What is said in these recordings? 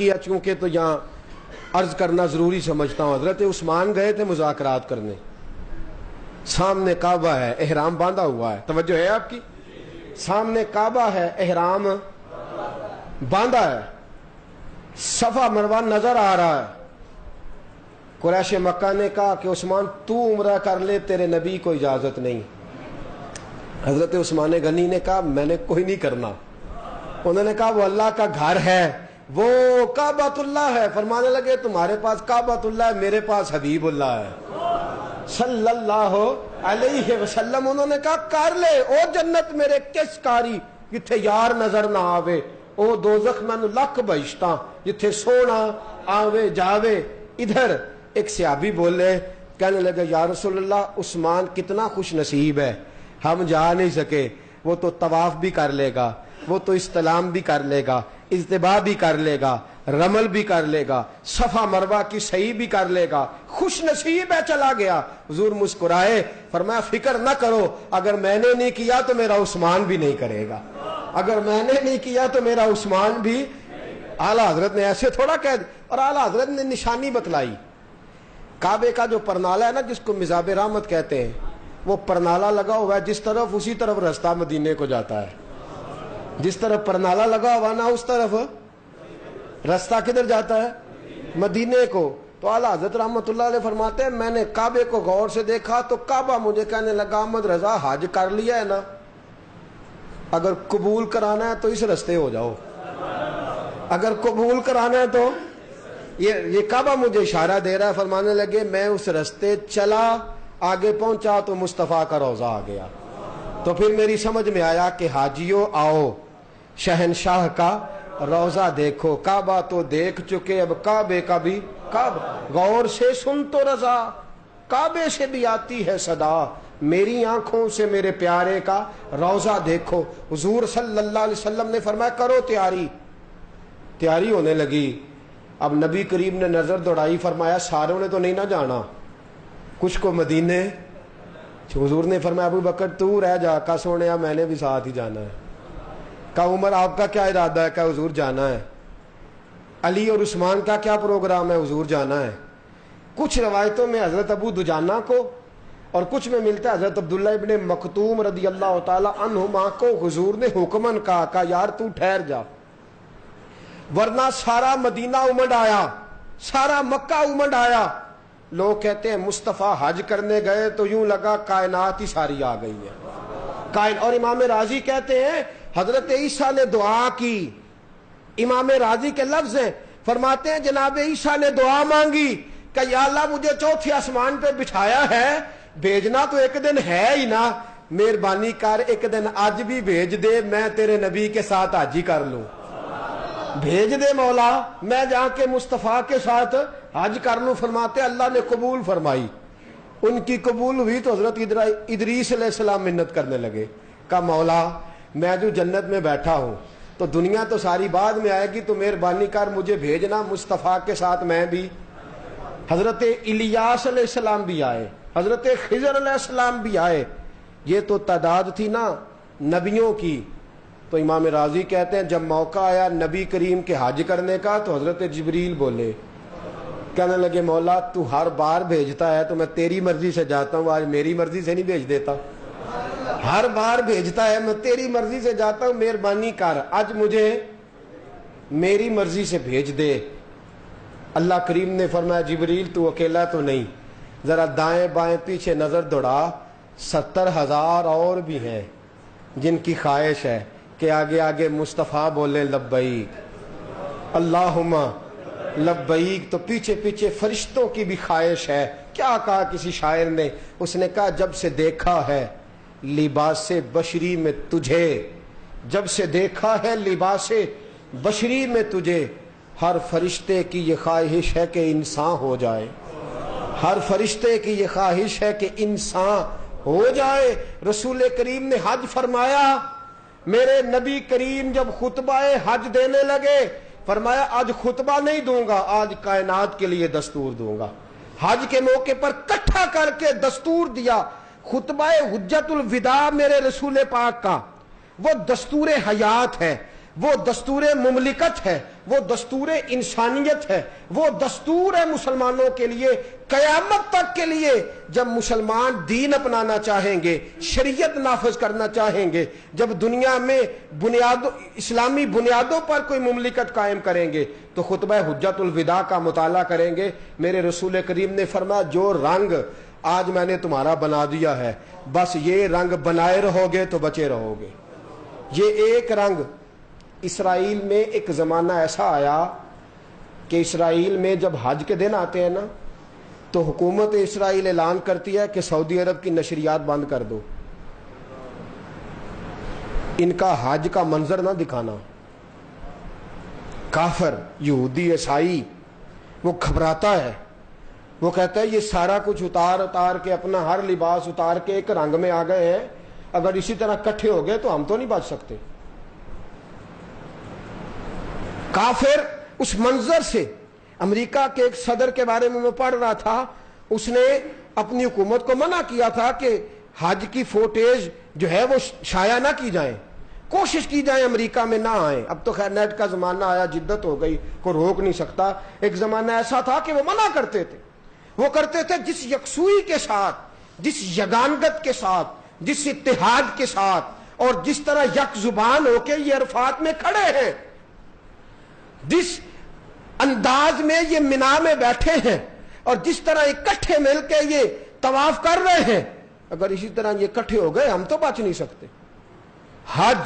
کیا چونکہ تو یہاں عرض کرنا ضروری سمجھتا ہوں. حضرت عثمان گئے تھے مذاکرات کرنے, سامنے کعبہ ہے, احرام باندھا ہوا ہے, توجہ ہے آپ کی, سامنے کعبہ ہے, احرام باندھا ہے, صفا مروہ نظر آ رہا ہے. قریش مکہ نے کہا کہ عثمان تو عمرہ کر لے, تیرے نبی کو اجازت نہیں. حضرت عثمان غنی نے کہا میں نے کوئی نہیں کرنا. انہوں نے کہا وہ اللہ کا گھر ہے, وہ کعبۃ اللہ ہے. فرمانے لگے تمہارے پاس کعبۃ اللہ ہے, میرے پاس حبیب اللہ ہے صلی اللہ علیہ وسلم. انہوں نے کہا کر لے او جنت میرے کس کاری جتھے یار نظر نہ آوے, او دوزخ مینوں لکھ بہشتاں جتھے سونا آوے جاوے. ادھر ایک صحابی بولے, کہنے لگے یا رسول اللہ عثمان کتنا خوش نصیب ہے, ہم جا نہیں سکے, وہ تو طواف بھی کر لے گا, وہ تو استلام بھی کر لے گا, اجتباء بھی کر لے گا, رمل بھی کر لے گا, صفا مروہ کی صحیح بھی کر لے گا, خوش نصیب ہے, چلا گیا. حضور مسکرائے, فرمایا فکر نہ کرو, اگر میں نے نہیں کیا تو میرا عثمان بھی نہیں کرے گا, اگر میں نے نہیں کیا تو میرا عثمان بھی. اعلیٰ حضرت نے ایسے تھوڑا کہہ دیا, اور اعلیٰ حضرت نے نشانی بتلائی. کعبے کا جو پرنالہ ہے نا جس کو مزاب رحمت کہتے ہیں, وہ پرنالہ لگا ہوا ہے جس طرف, اسی طرف رستہ مدینے کو جاتا ہے. جس طرف پرنالہ لگا ہوا نا اس طرف رستہ کدھر جاتا ہے, مدینے کو. تو اعلیٰ حضرت رحمت اللہ علیہ فرماتے ہیں میں نے کعبے کو غور سے دیکھا تو کعبہ مجھے کہنے لگا احمد رضا حج کر لیا ہے نا, اگر قبول کرانا ہے تو اس رستے ہو جاؤ, اگر قبول کرانا ہے تو یہ کعبہ مجھے اشارہ دے رہا ہے. فرمانے لگے میں اس رستے چلا, آگے پہنچا تو مصطفیٰ کا روضہ آ گیا. تو پھر میری سمجھ میں آیا کہ حاجیوں آؤ شہنشاہ کا روضہ دیکھو. کعبہ تو دیکھ چکے, اب کعبے کا بھی کعبہ. غور سے سن تو رضا, کعبے سے بھی آتی ہے صدا, میری آنکھوں سے میرے پیارے کا روضہ دیکھو. حضور صلی اللہ علیہ وسلم نے فرمایا کرو تیاری. تیاری ہونے لگی. اب نبی کریم نے نظر دوڑائی, فرمایا ساروں نے تو نہیں نہ جانا, کچھ کو مدینے. حضور نے فرمایا ابو بکر تو رہ جا, کا سونیا میں نے بھی ساتھ ہی جانا ہے. کہا عمر آپ کا کیا ارادہ ہے, کہ حضور جانا ہے. علی اور عثمان کا کیا پروگرام ہے, حضور جانا ہے. کچھ روایتوں میں حضرت ابو دجانہ کو اور کچھ میں ملتا ہے حضرت عبداللہ ابن مکتوم رضی اللہ تعالی عنہما کو حضور نے حکمن کہا یار تو ٹھہر جا, ورنہ سارا مدینہ امڈ آیا, سارا مکہ امڈ آیا. لوگ کہتے ہیں مصطفیٰ حج کرنے گئے تو یوں لگا کائنات ہی ساری آ گئی ہے. اور امام راضی کہتے ہیں حضرت عیسیٰ نے دعا کی, امام راضی کے لفظ ہیں, فرماتے ہیں جناب عیسیٰ نے دعا مانگی کہ یا اللہ مجھے چوتھے آسمان پہ بٹھایا ہے, بھیجنا تو ایک دن ہے ہی نا, مہربانی کر ایک دن آج بھی بھیج دے, میں تیرے نبی کے ساتھ حج ہی کر لوں. بھیج دے مولا, میں جا کے مصطفیٰ کے ساتھ حج کر لوں. فرماتے اللہ نے قبول فرمائی. ان کی قبول ہوئی تو حضرت ادریس علیہ السلام منت کرنے لگے, کہا مولا میں جو جنت میں بیٹھا ہوں تو دنیا تو ساری بعد میں آئے گی, تو مہربانی کر مجھے بھیجنا مصطفیٰ کے ساتھ میں بھی. حضرت الیاس علیہ السلام بھی آئے, حضرت خضر علیہ السلام بھی آئے. یہ تو تعداد تھی نا نبیوں کی. تو امام راضی کہتے ہیں جب موقع آیا نبی کریم کے حج کرنے کا تو حضرت جبریل بولے, کہنے لگے مولا تو ہر بار بھیجتا ہے تو میں تیری مرضی سے جاتا ہوں, آج میری مرضی سے نہیں بھیج دیتا. ہر بار بھیجتا ہے میں تیری مرضی سے جاتا ہوں, مہربانی کر آج مجھے میری مرضی سے بھیج دے. اللہ کریم نے فرمایا جبریل تو اکیلا تو نہیں, ذرا دائیں بائیں پیچھے نظر دوڑا, 70,000 اور بھی ہیں جن کی خواہش ہے کہ آگے آگے مصطفیٰ بولے لبیک اللہم لبیک, تو پیچھے پیچھے فرشتوں کی بھی خواہش ہے. کیا کہا کسی شاعر نے, اس نے کہا جب سے دیکھا ہے لباس بشری میں تجھے, جب سے دیکھا ہے لباس بشری میں تجھے, ہر فرشتے کی یہ خواہش ہے کہ انسان ہو جائے, ہر فرشتے کی یہ خواہش ہے کہ انسان ہو جائے. رسول کریم نے حج فرمایا, میرے نبی کریم جب خطبہ حج دینے لگے فرمایا آج خطبہ نہیں دوں گا, آج کائنات کے لیے دستور دوں گا. حج کے موقع پر کٹھا کر کے دستور دیا. خطبہ حجت الوداع میرے رسول پاک کا وہ دستور حیات ہے, وہ دستور مملکت ہے، وہ دستور انسانیت ہے، وہ دستور ہے مسلمانوں کے لیے قیامت تک کے لیے۔ جب مسلمان دین اپنانا چاہیں گے، شریعت نافذ کرنا چاہیں گے، جب دنیا میں اسلامی بنیادوں پر کوئی مملکت قائم کریں گے تو خطبہ حجت الوداع کا مطالعہ کریں گے۔ میرے رسول کریم نے فرمایا جو رنگ آج میں نے تمہارا بنا دیا ہے، بس یہ رنگ بنائے رہو گے تو بچے رہو گے۔ یہ ایک رنگ اسرائیل میں ایک زمانہ ایسا آیا کہ اسرائیل میں جب حج کے دن آتے ہیں نا تو حکومت اسرائیل اعلان کرتی ہے کہ سعودی عرب کی نشریات بند کر دو، ان کا حج کا منظر نہ دکھانا۔ کافر یہودی عیسائی وہ گھبراتا ہے، وہ کہتا ہے یہ سارا کچھ اتار کے اپنا ہر لباس اتار کے ایک رنگ میں آ گئے ہیں، اگر اسی طرح کٹھے ہو گئے تو ہم تو نہیں بچ سکتے۔ کافر اس منظر سے، امریکہ کے ایک صدر کے بارے میں پڑھ رہا تھا، اس نے اپنی حکومت کو منع کیا تھا کہ حج کی فوٹیج جو ہے وہ شائع نہ کی جائیں، کوشش کی جائے امریکہ میں نہ آئیں۔ اب تو خیر نیٹ کا زمانہ آیا، جدت ہو گئی، کوئی روک نہیں سکتا۔ ایک زمانہ ایسا تھا کہ وہ منع کرتے تھے، وہ کرتے تھے جس یکسوئی کے ساتھ، جس یگانگت کے ساتھ، جس اتحاد کے ساتھ، اور جس طرح یک زبان ہو کے یہ عرفات میں کھڑے ہیں، جس انداز میں یہ مینا میں بیٹھے ہیں، اور جس طرح اکٹھے مل کے یہ طواف کر رہے ہیں، اگر اسی طرح یہ اکٹھے ہو گئے ہم تو بچ نہیں سکتے۔ حج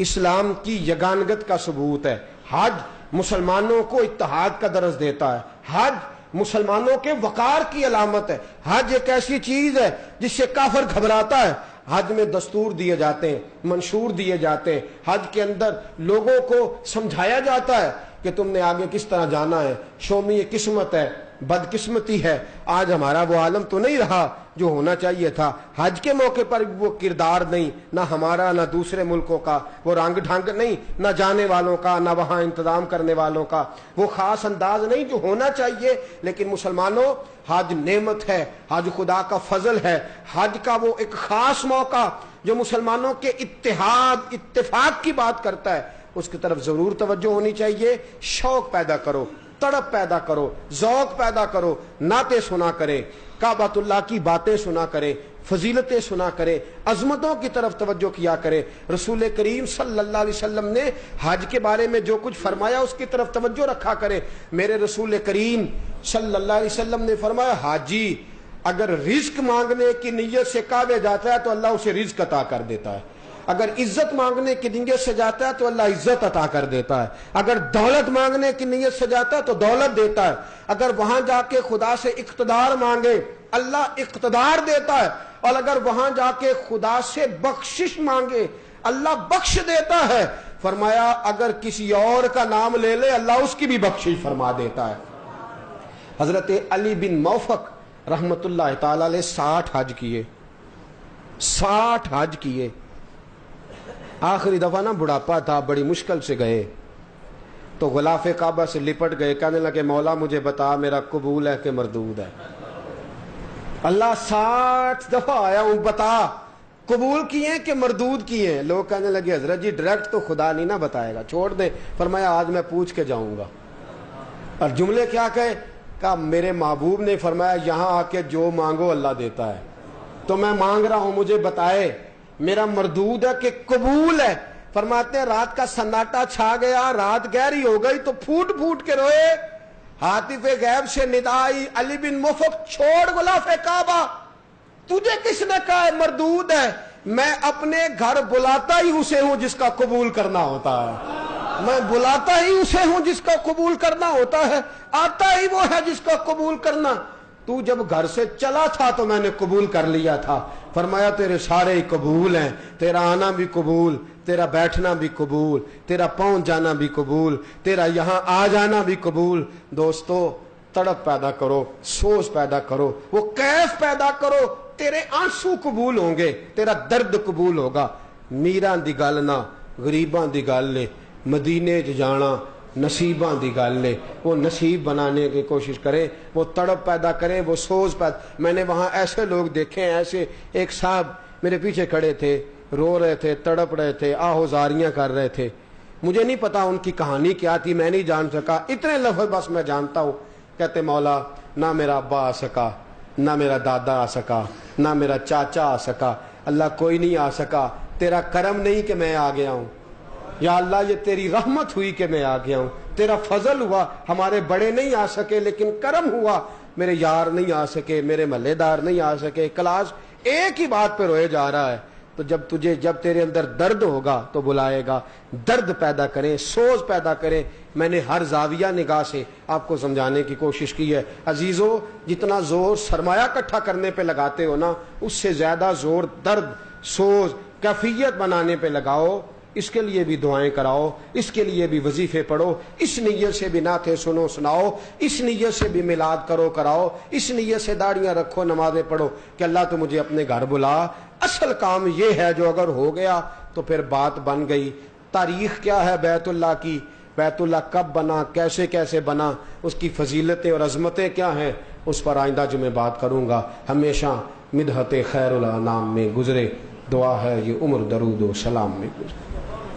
اسلام کی یگانگت کا ثبوت ہے، حج مسلمانوں کو اتحاد کا درس دیتا ہے، حج مسلمانوں کے وقار کی علامت ہے۔ حج ایک ایسی چیز ہے جس سے کافر گھبراتا ہے۔ حج میں دستور دیے جاتے ہیں، منشور دیے جاتے ہیں، حج کے اندر لوگوں کو سمجھایا جاتا ہے کہ تم نے آگے کس طرح جانا ہے۔ شومی یہ قسمت ہے، بدقسمتی ہے، آج ہمارا وہ عالم تو نہیں رہا جو ہونا چاہیے تھا۔ حج کے موقع پر وہ کردار نہیں، نہ ہمارا نہ دوسرے ملکوں کا، وہ رنگ ڈھنگ نہیں، نہ جانے والوں کا نہ وہاں انتظام کرنے والوں کا، وہ خاص انداز نہیں جو ہونا چاہیے۔ لیکن مسلمانوں، حج نعمت ہے، حج خدا کا فضل ہے، حج کا وہ ایک خاص موقع جو مسلمانوں کے اتحاد اتفاق کی بات کرتا ہے، اس کی طرف ضرور توجہ ہونی چاہیے۔ شوق پیدا کرو، تڑپ پیدا کرو، ذوق پیدا کرو، نعتیں سنا کریں، کعبۃ اللہ کی باتیں سنا کریں، فضیلتیں سنا کریں، عظمتوں کی طرف توجہ کیا کریں۔ رسول کریم صلی اللہ علیہ وسلم نے حج کے بارے میں جو کچھ فرمایا اس کی طرف توجہ رکھا کریں۔ میرے رسول کریم صلی اللہ علیہ وسلم نے فرمایا حاجی اگر رزق مانگنے کی نیت سے کعبے جاتا ہے تو اللہ اسے رزق عطا کر دیتا ہے، اگر عزت مانگنے کی نیت سے جاتا ہے تو اللہ عزت عطا کر دیتا ہے، اگر دولت مانگنے کی نیت سے جاتا ہے تو دولت دیتا ہے، اگر وہاں جا کے خدا سے اقتدار مانگے اللہ اقتدار دیتا ہے، اور اگر وہاں جا کے خدا سے بخشش مانگے اللہ بخش دیتا ہے۔ فرمایا اگر کسی اور کا نام لے لے اللہ اس کی بھی بخشش فرما دیتا ہے۔ حضرت علی بن موفق رحمت اللہ تعالی علیہ 60 حج کیے، 60 حج کیے۔ آخری دفعہ نا بڑھاپا تھا، بڑی مشکل سے گئے تو غلاف کعبہ سے لپٹ گئے، کہنے لگے مولا مجھے بتا میرا قبول ہے کہ مردود ہے۔ اللہ 60 دفعہ آیا ہوں، بتا قبول کیے کہ مردود کیے۔ لوگ کہنے لگے حضرت جی ڈائریکٹ تو خدا نہیں نہ بتائے گا، چھوڑ دیں۔ فرمایا آج میں پوچھ کے جاؤں گا۔ اور جملے کیا کہے؟ کہا میرے محبوب نے فرمایا یہاں آ کے جو مانگو اللہ دیتا ہے، تو میں مانگ رہا ہوں مجھے بتائے میرا مردود ہے کہ قبول ہے۔ فرماتے ہیں رات کا سناٹا چھا گیا، رات گہری ہو گئی تو پھوٹ پھوٹ کے روئے، ہاتف غیب سے ندا آئی علی بن موفق چھوڑ غلاف کعبہ، تجھے کس نے کہا ہے مردود ہے؟ میں اپنے گھر بلاتا ہی اسے ہوں جس کا قبول کرنا ہوتا ہے، میں بلاتا ہی اسے ہوں جس کا قبول کرنا ہوتا ہے، آتا ہی وہ ہے جس کا قبول کرنا۔ تو جب گھر سے چلا تھا تو میں نے قبول کر لیا تھا۔ فرمایا تیرے سارے ہی قبول ہیں، تیرا آنا بھی قبول، تیرا بیٹھنا بھی قبول، تیرا پہنچ جانا بھی قبول، تیرا یہاں آ جانا بھی قبول۔ دوستو تڑپ پیدا کرو، سوز پیدا کرو، وہ کیف پیدا کرو، تیرے آنسو قبول ہوں گے، تیرا درد قبول ہوگا۔ میراں دی گل نہ غریباں دی گل لے، مدینے چ جانا نصیباں دی گل لے، وہ نصیب بنانے کی کوشش کریں، وہ تڑپ پیدا کریں، وہ سوز پیدا۔ میں نے وہاں ایسے لوگ دیکھے ہیں، ایسے ایک صاحب میرے پیچھے کھڑے تھے، رو رہے تھے، تڑپ رہے تھے، آہوزاریاں کر رہے تھے۔ مجھے نہیں پتا ان کی کہانی کیا تھی، میں نہیں جان سکا، اتنے لفظ بس میں جانتا ہوں۔ کہتے مولا نہ میرا ابا آ سکا، نہ میرا دادا آ سکا، نہ میرا چاچا آ سکا، اللہ کوئی نہیں آ سکا، تیرا کرم نہیں کہ میں آ گیا ہوں، یا اللہ یہ تیری رحمت ہوئی کہ میں آ گیا ہوں، تیرا فضل ہوا، ہمارے بڑے نہیں آ سکے لیکن کرم ہوا، میرے یار نہیں آ سکے، میرے محلے دار نہیں آ سکے۔ کلاس ایک ہی بات پہ روئے جا رہا ہے۔ تو جب تیرے اندر درد ہوگا تو بلائے گا، درد پیدا کریں، سوز پیدا کریں۔ میں نے ہر زاویہ نگاہ سے آپ کو سمجھانے کی کوشش کی ہے۔ عزیزو، جتنا زور سرمایہ اکٹھا کرنے پہ لگاتے ہو نا، اس سے زیادہ زور درد، سوز، کیفیت بنانے پہ لگاؤ۔ اس کے لیے بھی دعائیں کراؤ، اس کے لیے بھی وظیفے پڑھو، اس نیت سے بھی نعتیں سنو سناؤ، اس نیت سے بھی میلاد کرو کراؤ، اس نیت سے داڑیاں رکھو، نمازیں پڑھو کہ اللہ تو مجھے اپنے گھر بلا۔ اصل کام یہ ہے جو اگر ہو گیا تو پھر بات بن گئی۔ تاریخ کیا ہے بیت اللہ کی، بیت اللہ کب بنا، کیسے کیسے بنا، اس کی فضیلتیں اور عظمتیں کیا ہیں، اس پر آئندہ جمعہ بات کروں گا۔ ہمیشہ مدحت خیر الانام میں گزرے، دعا ہے یہ عمر درود و سلام میں گزرے۔